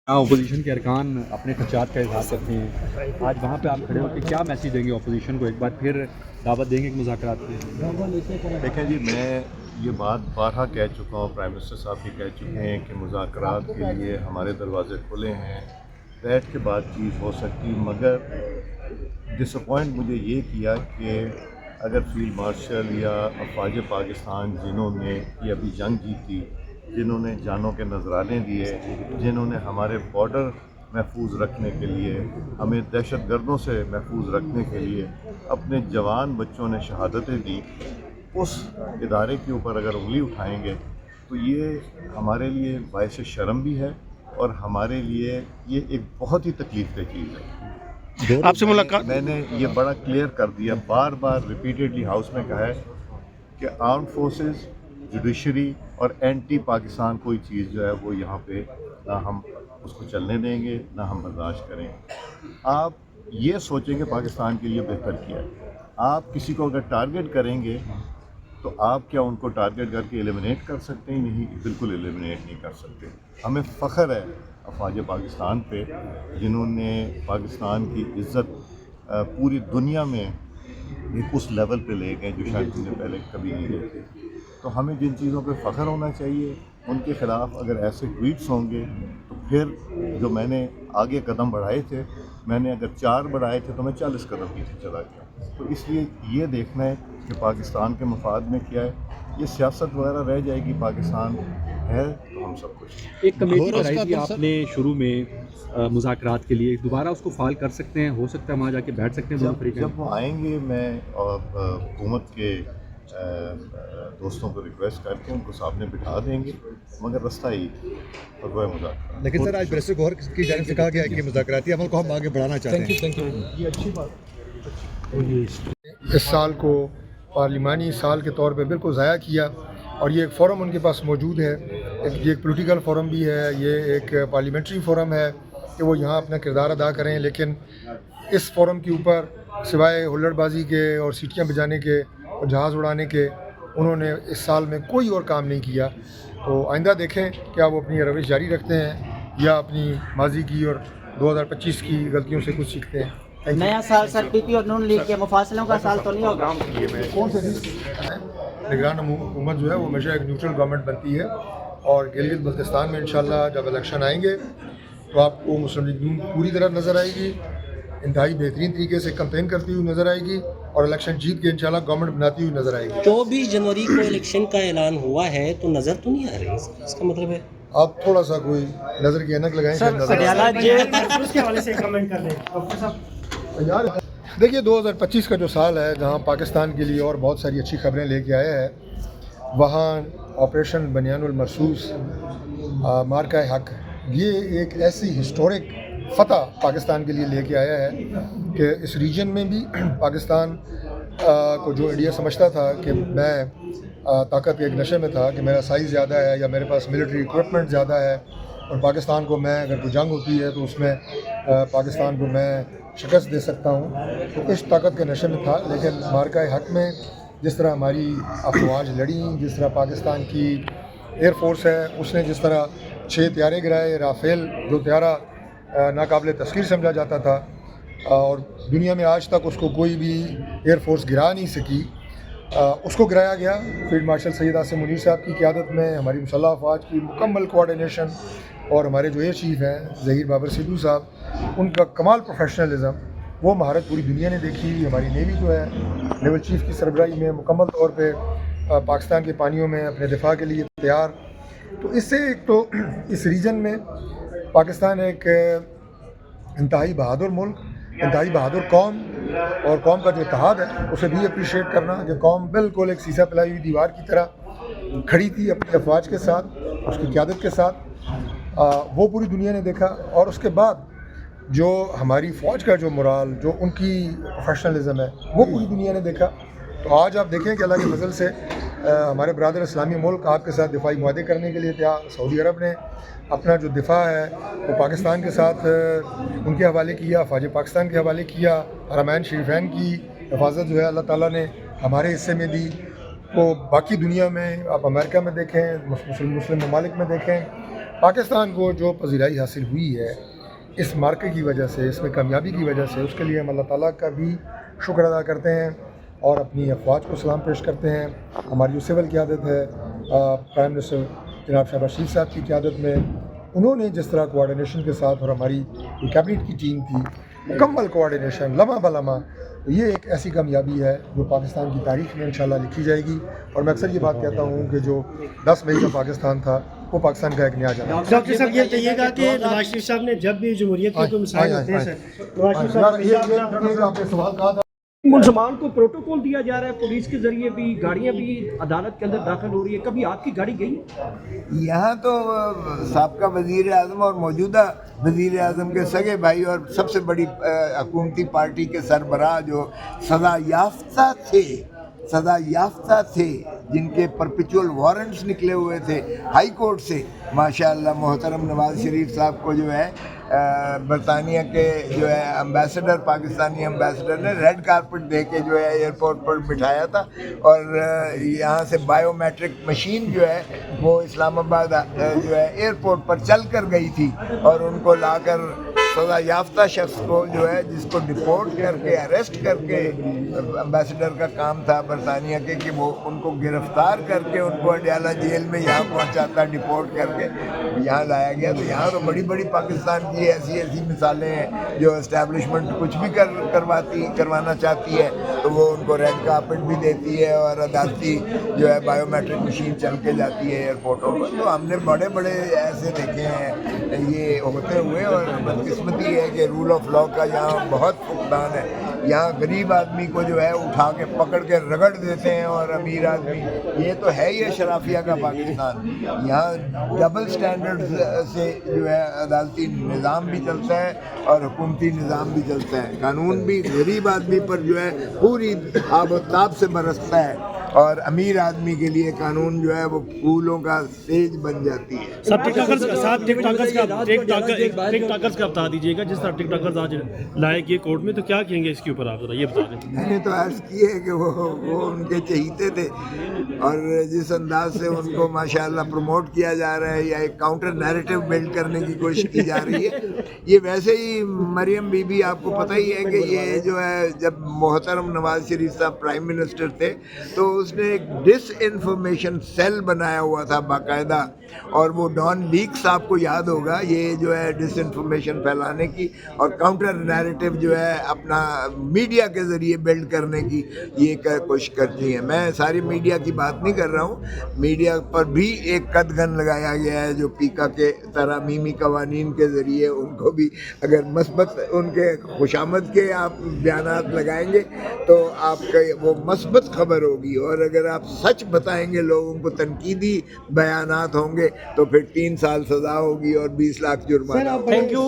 Opposition के अरकान अपने खदशात का इजहार करते हैं। आज वहाँ पे आप खड़े हो कि क्या मैसेज देंगे अपोजिशन को, एक बार फिर दावत देंगे कि मुज़ाकरात की? देखें जी, मैं ये बात बारहा कह चुका हूँ, प्राइम मिनिस्टर साहब भी कह चुके हैं कि मुज़ाकरात के लिए हमारे दरवाजे खुले हैं, बैठ के बातचीत हो सकती, मगर डिसअपॉइंट मुझे ये किया कि अगर फील्ड मार्शल या अफवाज पाकिस्तान जिन्होंने ये अभी जंग जीती, जिन्होंने जानों के नजराने दिए, जिन्होंने हमारे बॉर्डर महफूज रखने के लिए, हमें दहशत गर्दों से महफूज रखने के लिए अपने जवान बच्चों ने शहादतें दी, उस इदारे के ऊपर अगर उंगली उठाएंगे तो ये हमारे लिए बायस शर्म भी है और हमारे लिए ये एक बहुत ही तकलीफ दह चीज़ है। आपसे मुलाकात मैंने ये बड़ा क्लियर कर दिया, बार बार रिपीटेडली हाउस में कहा है कि आर्म्ड फोर्सेस, जुडिशरी और एंटी पाकिस्तान कोई चीज़ जो है वो यहाँ पे ना हम उसको चलने देंगे, ना हम बर्दाश्त करेंगे। आप ये सोचेंगे पाकिस्तान के लिए बेहतर किया है, आप किसी को अगर टारगेट करेंगे तो आप क्या उनको टारगेट करके एलिमिनेट कर सकते हैं? नहीं, बिल्कुल एलिमिनेट नहीं कर सकते। हमें फ़ख्र है अफवाज पाकिस्तान पे, जिन्होंने पाकिस्तान की इज़्ज़त पूरी दुनिया में एक उस लेवल पे ले गए जो शायद हमने पहले कभी नहीं देखे। तो हमें जिन चीज़ों पे फ़ख्र होना चाहिए, उनके ख़िलाफ़ अगर ऐसे ट्वीट्स होंगे तो फिर जो मैंने आगे कदम बढ़ाए थे, मैंने अगर 4 बढ़ाए थे तो मैं 40 कदम पीछे चला गया। तो इसलिए ये देखना है कि पाकिस्तान के मफाद में क्या है। ये सियासत वगैरह रह जाएगी, पाकिस्तान है तो हम सब कुछ। एक कमेटी बनाई थी आपने शुरू में मुज़ाकरात के लिए, दोबारा उसको फाल कर सकते हैं? हो सकता है वहाँ जाके बैठ सकते हैं दोनों तरीके? जब वो आएंगे मैं और हुकूमत के दोस्तों को रिक्वेस्ट करके उनको सामने बिठा देंगे, मगर रास्ता ही और वह मुज़ाकरात। लेकिन सर, आज प्रेस गौर की जानिब से कहा गया है कि मुज़ाकराती अमल को हम आगे बढ़ाना चाहते हैं। थैंक यू, ये अच्छी बात। इस साल को पार्लिमानी साल के तौर पे बिल्कुल ज़ाया किया और ये एक फ़ोरम उनके पास मौजूद है। ये एक पॉलिटिकल फ़ोरम भी है, ये एक पार्लियामेंट्री फ़ोरम है कि वो यहाँ अपना किरदार अदा करें। लेकिन इस फ़ोरम के ऊपर सिवाय हुल्लड़बाजी के और सीटियाँ बजाने के और जहाज़ उड़ाने के उन्होंने इस साल में कोई और काम नहीं किया। तो आइंदा देखें क्या वो अपनी रविश जारी रखते हैं या अपनी माजी की और 2025 की गलतियों से कुछ सीखते हैं। नया साल सर पीपी और नून लीग के मुफासलों का साल तो नहीं होगा? कौन से निगरान हुकूमत जो है वो हमेशा एक न्यूट्रल गवर्नमेंट बनती है और गिलगित बल्तिस्तान में इंशाल्लाह जब इलेक्शन आएंगे तो आपको मुस्लिम लीग नून पूरी तरह नज़र आएगी, इंतहाई बेहतरीन तरीके से कैंपेन करती हुई नज़र आएगी और इलेक्शन जीत के इंशाल्लाह गवर्नमेंट बनाती हुई नज़र आएगी। 24 जनवरी को इलेक्शन का ऐलान हुआ है तो नज़र तो नहीं आ रही, इसका मतलब है आप थोड़ा सा कोई नज़र की ऐनक लगाएं। यार देखिए, 2025 का जो साल है जहां पाकिस्तान के लिए और बहुत सारी अच्छी खबरें लेके आया है, वहां ऑपरेशन बनियानुल मरसूस, मार्का हक, ये एक ऐसी हिस्टोरिक फ़तह पाकिस्तान के लिए लेके आया है कि इस रीजन में भी पाकिस्तान को जो इंडिया समझता था कि मैं ताकत के एक नशे में था कि मेरा साइज़ ज़्यादा है या मेरे पास मिलिट्री इक्विपमेंट ज़्यादा है और पाकिस्तान को मैं अगर कोई जंग होती है तो उसमें पाकिस्तान को मैं शिकस्त दे सकता हूँ, तो इस ताकत के नशे में था। लेकिन मार्का हक में जिस तरह हमारी अफवाज लड़ी, जिस तरह पाकिस्तान की एयरफोर्स है उसने जिस तरह 6 त्यारे गिराए, राफेल जो त्यारा नाकाबिल तस्खीर समझा जाता था और दुनिया में आज तक उसको कोई भी एयरफोर्स गिरा नहीं सकी, उसको गिराया गया। फील्ड मार्शल सैयद आसिम मुनीर साहब की क़यादत में हमारी मुसल्लह अफवाज की मुकम्मल कोऑर्डिनेशन और हमारे जो एयर चीफ हैं ज़हीर बाबर सिद्धू साहब, उनका कमाल प्रोफेशनलिज्म, वो महारत पूरी दुनिया ने देखी। हमारी नेवी जो है नेवल चीफ की सरबराही में मुकम्मल तौर पे पाकिस्तान के पानियों में अपने दिफा के लिए तैयार। तो इससे एक तो इस रीजन में पाकिस्तान एक इंतहाई बहादुर मुल्क, इंतहाई बहादुर कौम और कौम का जो इत्तेहाद है उसे भी अप्रिशिएट करना कि कौम बिल्कुल एक सीसा पिलाई हुई दीवार की तरह खड़ी थी अपनी अफवाज के साथ, उसकी क़यादत के साथ, वो पूरी दुनिया ने देखा। और उसके बाद जो हमारी फ़ौज का जो मोराल, जो उनकी प्रोफेशनलिज्म है, वो पूरी दुनिया ने देखा। तो आज आप देखें कि अल्लाह के फजल से हमारे बरादर इस्लामी मुल्क आपके साथ दिफाई मुआहदे करने के लिए तैयार। सऊदी अरब ने अपना जो दिफा है वो पाकिस्तान के साथ उनके हवाले किया, फ़ौज पाकिस्तान के हवाले किया। हरमैन शरीफैन की हिफाजत जो है अल्लाह ताला ने हमारे हिस्से में दी। तो बाकी दुनिया में आप अमेरिका में देखें, मुस्लिम ममालिक में देखें, پاکستان کو جو پذیرائی حاصل ہوئی ہے اس مارکے کی وجہ سے، اس میں کامیابی کی وجہ سے، اس کے لیے ہم اللہ تعالیٰ کا بھی شکر ادا کرتے ہیں اور اپنی افواج کو سلام پیش کرتے ہیں. ہماری جو سول قیادت ہے پرائم منسٹر جناب شہباز شریف صاحب کی قیادت میں، انہوں نے جس طرح کوآرڈینیشن کے ساتھ، اور ہماری جو کیبنٹ کی ٹیم تھی، مکمل کوآرڈینیشن لمحہ بلمحہ، یہ ایک ایسی کامیابی ہے جو پاکستان کی تاریخ میں انشاءاللہ لکھی جائے گی. اور میں اکثر یہ بات کہتا ہوں کہ جو 10 مئی کا پاکستان تھا وہ پاکستان کا ایک نیا جہاں. ڈاکٹر صاحب یہ کہیے گا کہ نواز شریف صاحب نے جب بھی جمہوریت کے کوئی مسائل ہوتے ہیں نواز شریف صاحب آپ نے سوال کہا تھا، ملزمان کو پروٹوکول دیا جا رہا ہے، پولیس کے ذریعے بھی گاڑیاں بھی عدالت کے اندر داخل ہو رہی ہے، کبھی آپ کی گاڑی گئی؟ یہاں تو سابقہ وزیر اعظم اور موجودہ وزیر اعظم کے سگے بھائی اور سب سے بڑی حکومتی پارٹی کے سربراہ جو سزا یافتہ تھے جن کے پرپیچول وارنٹس نکلے ہوئے تھے ہائی کورٹ سے، ماشاءاللہ محترم نواز شریف صاحب کو جو ہے برطانیہ کے جو ہے امبیسڈر، پاکستانی امبیسڈر نے ریڈ کارپٹ دے کے جو ہے ایئرپورٹ پر بٹھایا تھا، اور یہاں سے بائیو میٹرک مشین جو ہے وہ اسلام آباد جو ہے ایئرپورٹ پر چل کر گئی تھی، اور ان کو لا کر سزا یافتہ شخص کو جو ہے جس کو ڈپورٹ کر کے اریسٹ کر کے، امبیسڈر کا کام تھا برطانیہ کے کہ وہ ان کو گرفتار کر کے ان کو اڈیالہ جیل میں یہاں پہنچاتا، ڈپورٹ کر کے یہاں لایا گیا. تو یہاں تو بڑی بڑی پاکستان کی ایسی مثالیں ہیں جو اسٹیبلشمنٹ کچھ بھی کروانا چاہتی ہے تو وہ ان کو ریڈ کارپٹ بھی دیتی ہے اور عدالتی جو ہے بائیو میٹرک مشین چل کے جاتی ہے ایئرپورٹوں پر. تو ہم نے بڑے بڑے ایسے دیکھے ہیں یہ ہوتے ہوئے، اور بدقسمتی ہے کہ رول آف لا کا یہاں بہت فقدان ہے. یہاں غریب آدمی کو جو ہے اٹھا کے پکڑ کے رگڑ دیتے ہیں، اور امیر آدمی، یہ تو ہے ہی اشرافیہ کا پاکستان. یہاں ڈبل سٹینڈرڈ سے جو ہے عدالتی نظام بھی چلتا ہے اور حکومتی نظام بھی چلتا ہے. قانون بھی غریب آدمی پر جو ہے پوری آب و تاب سے برستا ہے، اور امیر آدمی کے لیے قانون جو ہے وہ پھولوں کا سیج بن جاتی ہے. ٹک ٹاکرز کا بتا دیجیے گا، جس طرح ٹک ٹاکرز آج لائے گئے کورٹ میں، تو کیا کہیں گے اس کے اوپر؟ آپ ذرا یہ بتا دیں. میں نے تو عرض کی ہے کہ وہ ان کے چہیتے تھے، اور جس انداز سے ان کو ماشاءاللہ پروموٹ کیا جا رہا ہے یا ایک کاؤنٹر نیریٹو بلڈ کرنے کی کوشش کی جا رہی ہے. یہ ویسے ہی مریم بی بی، آپ کو پتہ ہی ہے کہ یہ جو ہے جب محترم نواز شریف صاحب پرائم منسٹر تھے تو اس نے ایک ڈس انفارمیشن سیل بنایا ہوا تھا باقاعدہ، اور وہ ڈان لیکس آپ کو یاد ہوگا، یہ جو ہے ڈس انفارمیشن پھیلانے کی اور کاؤنٹر نیریٹو جو ہے اپنا میڈیا کے ذریعے بلڈ کرنے کی یہ کوشش کرتی ہیں. میں ساری میڈیا کی بات نہیں کر رہا ہوں، میڈیا پر بھی ایک قدغن لگایا گیا ہے جو پیکا کے ترمیمی قوانین کے ذریعے ان کو بھی اگر مثبت ان کے خوشامد کے آپ بیانات لگائیں گے تو آپ کا وہ مثبت خبر ہوگی، اور اگر آپ سچ بتائیں گے لوگوں کو، تنقیدی بیانات ہوں گے تو پھر 3 سال سزا ہوگی اور 20 لاکھ جرمانہ. Thank you.